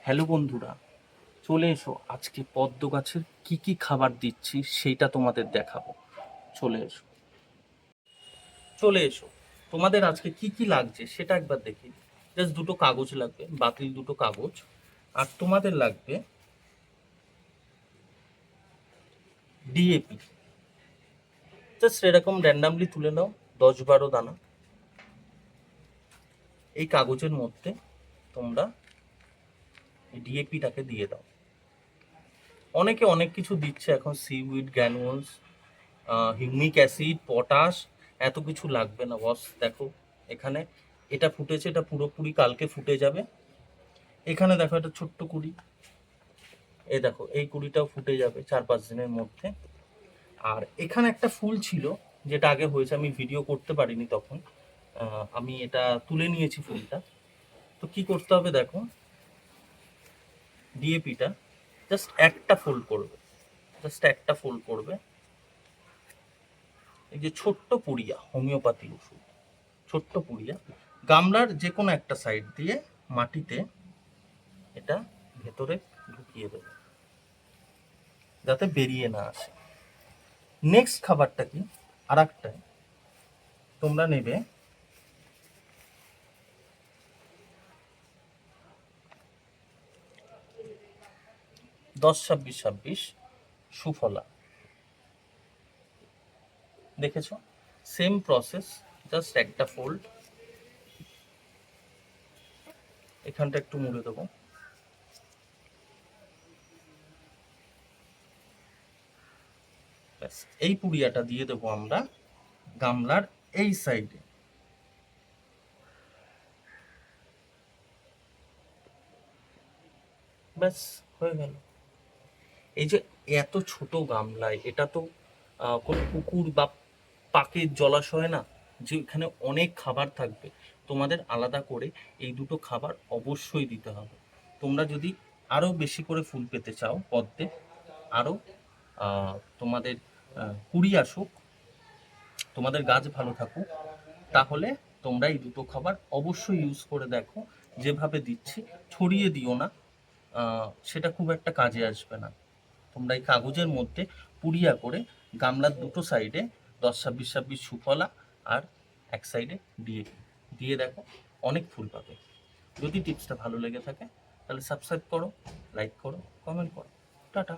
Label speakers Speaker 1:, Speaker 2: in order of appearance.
Speaker 1: Hello বন্ধুরা, চলে এসো। আজকে পদ্ম গাছের কি কি খাবার দিচ্ছি সেইটা তোমাদের দেখাবো। চলে এসো, চলে এসো। তোমাদের আজকে কি কি লাগছে সেটা একবার দেখি। জাস্ট দুটো কাগজ লাগবে, বাতিল দুটো কাগজ। আর তোমাদের লাগবে ডিএপি। জাস্ট এরকম র্যান্ডামলি তুলে নাও 10-12 দানা। এই কাগজের মধ্যে তোমরা ডিএপিটাকে দিয়ে দাও। অনেকে অনেক কিছু দিচ্ছে এখন, সিউইড গ্র্যানুলস, হিউমিক অ্যাসিড, পটাশ। এত কিছু লাগবে না বস। দেখো এখানে এটা ফুটেছে, এটা পুরোপুরি কালকে ফুটে যাবে। এখানে দেখো একটা ছোট্ট কুড়ি, এই দেখো এই কুড়িটাও ফুটে যাবে 4-5 দিনের মধ্যে। আর এখানে একটা ফুল ছিল যেটা আগে হয়েছে, আমি ভিডিও করতে পারিনি তখন। আমি এটা তুলে নিয়েছি ফুলটা। তো কি করতে হবে দেখো, ডিএপিটা জাস্ট একটা ফোল্ড করবে, জাস্ট একটা ফোল্ড করবে। এই যে ছোট্ট পুড়িয়া হোমিওপ্যাথি ওষুধ, ছোট্ট পুড়িয়া গামলার যে কোনো একটা সাইড দিয়ে মাটিতে এটা ভেতরে ঢুকিয়ে দেবে যাতে বেরিয়ে না আসে। নেক্সট খাবারটা কি, আর একটা তোমরা নেবে 10-26-26 সুফলা। দেখেছো, সেম প্রসেস, জাস্ট একটা ফোল্ড। এখানটা একটু মুড়ে দেবো। ব্যাস, এই পুড়িয়াটা দিয়ে দেবো আমরা গামলার এই সাইডে। ব্যাস, হয়ে গেল। এই যে এত ছোট গামলায়, এটা তো কোনো পুকুর বা পাকের জলাশয় না, যে এখানে অনেক খাবার থাকবে। তোমাদের আলাদা করে এই দুটো খাবার অবশ্যই দিতে হবে। তোমরা যদি আরও বেশি করে ফুল পেতে চাও পদ্মে, আরও তোমাদের কুড়ি আসুক, তোমাদের গাছ ভালো থাকুক, তাহলে তোমরা এই দুটো খাবার অবশ্যই ইউজ করে দেখো। যেভাবে দিচ্ছি ছড়িয়ে দিও না, সেটা খুব একটা কাজে আসবে না। তোমরা এই কাগজের মধ্যে পুড়িয়া করে গামলার দুটো সাইডে 10-26-26 সুফলা আর এক সাইডে দিয়ে দিয়ে দেখো, অনেক ফুল পাবে। যদি টিপসটা ভালো লেগে থাকে তাহলে সাবস্ক্রাইব করো, লাইক করো, কমেন্ট করো। টাটা।